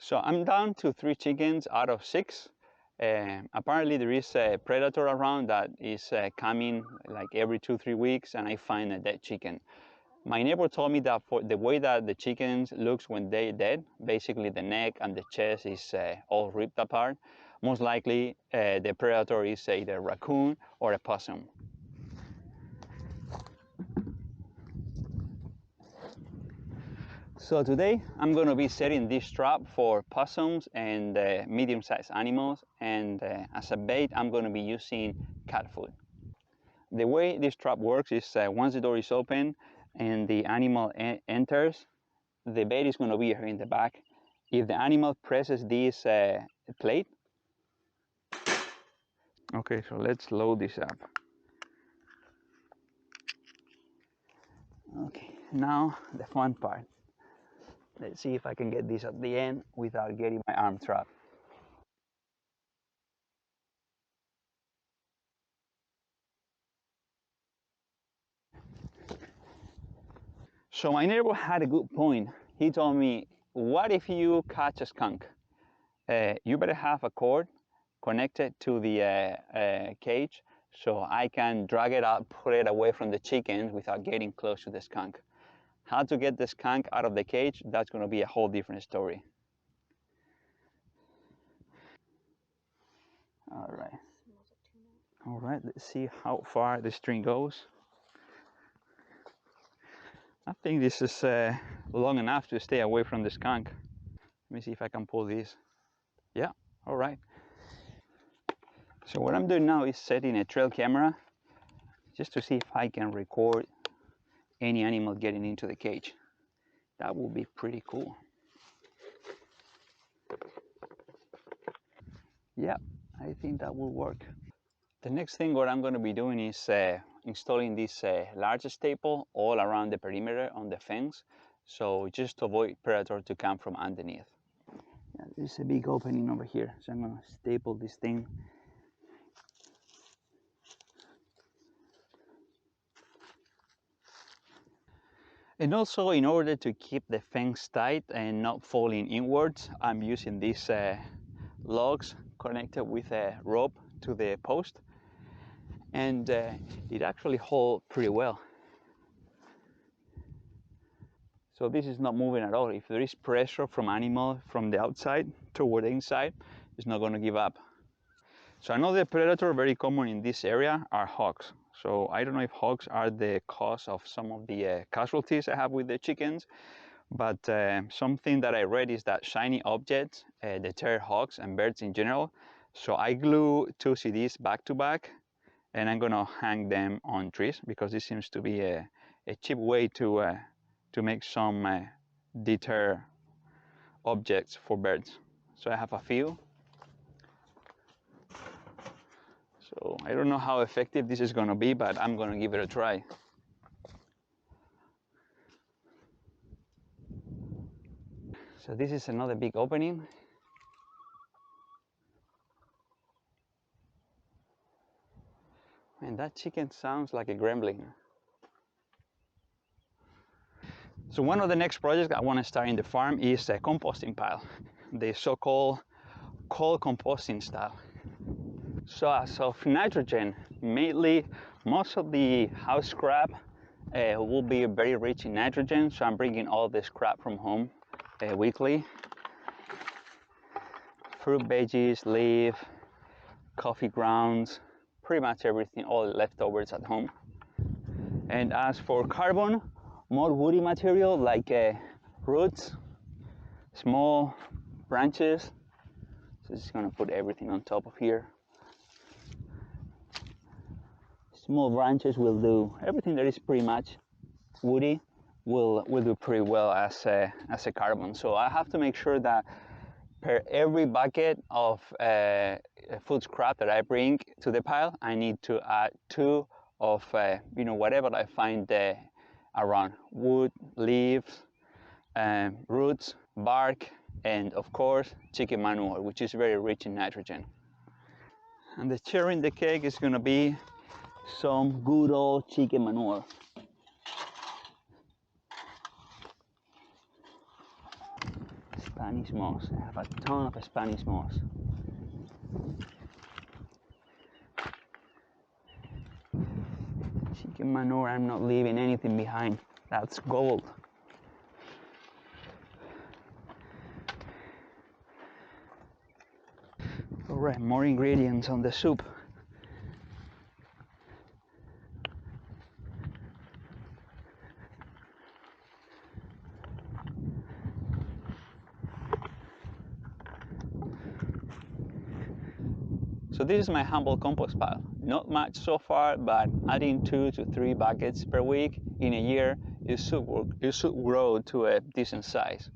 So I'm down to 3 chickens out of 6. Apparently there is a predator around that is coming like every 2-3 weeks, and I find a dead chicken. My neighbor told me that for the way that the chickens looks when they're dead, basically the neck and the chest is all ripped apart. Most likely the predator is either a raccoon or a possum. So today I'm going to be setting this trap for possums and medium-sized animals, and as a bait I'm going to be using cat food. The way this trap works is once the door is open and the animal enters, the bait is going to be here in the back. If the animal presses this plate, okay, so let's load this up. Okay, now the fun part. Let's see if I can get this at the end without getting my arm trapped. So my neighbor had a good point. He told me, what if you catch a skunk? You better have a cord connected to the cage so I can drag it out, pull it away from the chickens without getting close to the skunk. How to get the skunk out of the cage, that's going to be a whole different story. All right. All right, let's see how far the string goes. I think this is long enough to stay away from the skunk. Let me see if I can pull this. Yeah, all right. So what I'm doing now is setting a trail camera just to see if I can record any animal getting into the cage. That would be pretty cool. Yeah, I think that will work. The next thing what I'm going to be doing is installing this large staple all around the perimeter on the fence, so just to avoid predator to come from underneath. Yeah, there's a big opening over here, so I'm going to staple this thing. And also, in order to keep the fence tight and not falling inwards, I'm using these logs connected with a rope to the post, and it actually holds pretty well. So this is not moving at all. If there is pressure from animal from the outside toward the inside, it's not going to give up. So another predator very common in this area are hawks. So I don't know if hawks are the cause of some of the casualties I have with the chickens, but something that I read is that shiny objects deter hawks and birds in general. So I glue 2 CDs back to back, and I'm gonna hang them on trees because this seems to be a cheap way to make some deter objects for birds. So I have a few. So I don't know how effective this is gonna be, but I'm gonna give it a try. So this is another big opening. And that chicken sounds like a gremlin. So one of the next projects I want to start in the farm is a composting pile, the so-called cold composting style. So as of nitrogen, mainly most of the house scrap will be very rich in nitrogen, so I'm bringing all the scrap from home weekly. Fruit, veggies, leaf, coffee grounds, pretty much everything, all the leftovers at home. And as for carbon, more woody material like roots, small branches. So just gonna put everything on top of here. Small branches will do everything that is pretty much woody will do pretty well as a carbon. So I have to make sure that per every bucket of food scrap that I bring to the pile, I need to add 2 of whatever I find around: wood, leaves, roots, bark, and of course chicken manure, which is very rich in nitrogen. And the cherry in the cake is going to be some good old chicken manure. Spanish moss. I have a ton of Spanish moss. Chicken manure, I'm not leaving anything behind. That's gold. Alright, more ingredients on the soup. So this is my humble compost pile. Not much so far, but adding 2 to 3 buckets per week in a year, it should grow to a decent size.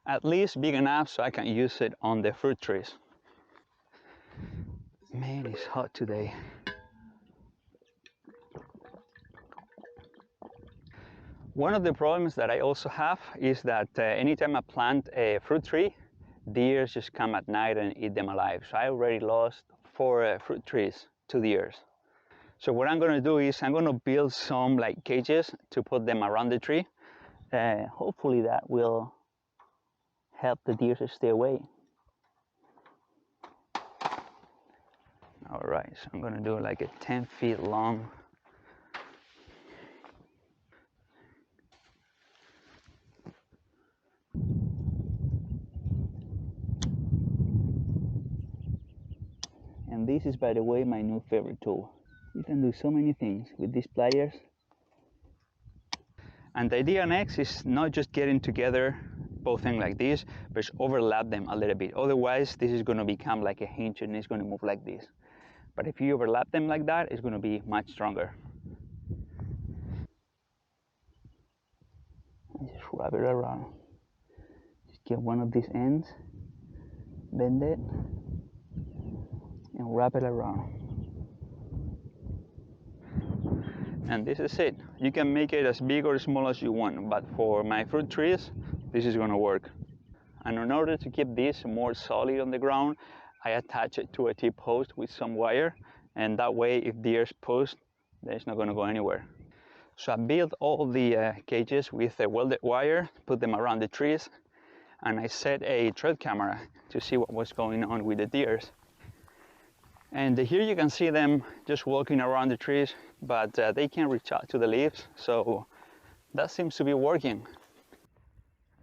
At least big enough so I can use it on the fruit trees. Man, it's hot today. One of the problems that I also have is that anytime I plant a fruit tree, deer just come at night and eat them alive. So I already lost 4 fruit trees to deers. So what I'm going to do is I'm going to build some like cages to put them around the tree. Hopefully that will help the deer to stay away. All right, so I'm going to do like a 10 feet long. And this is, by the way, my new favorite tool. You can do so many things with these pliers. And the idea next is not just getting together both things like this, but just overlap them a little bit. Otherwise, this is going to become like a hinge and it's going to move like this. But if you overlap them like that, it's going to be much stronger. And just wrap it around. Just get one of these ends, bend it, and wrap it around. And this is it. You can make it as big or small as you want, but for my fruit trees, this is going to work. And in order to keep this more solid on the ground, I attach it to a T-post with some wire, and that way if deer's post, then it's not going to go anywhere. So I built all the cages with a welded wire, put them around the trees, and I set a trail camera to see what was going on with the deers. And here you can see them just walking around the trees, but they can't reach out to the leaves, so that seems to be working.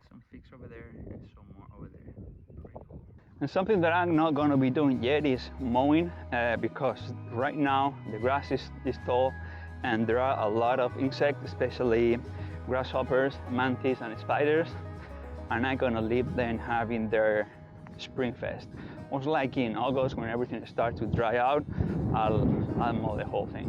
Some figs over there and some more over there. Pretty cool. And something that I'm not going to be doing yet is mowing, because right now the grass is tall and there are a lot of insects, especially grasshoppers, mantis and spiders, and I'm going to leave them having their spring fest. Most likely in August, when everything starts to dry out, I'll mow the whole thing.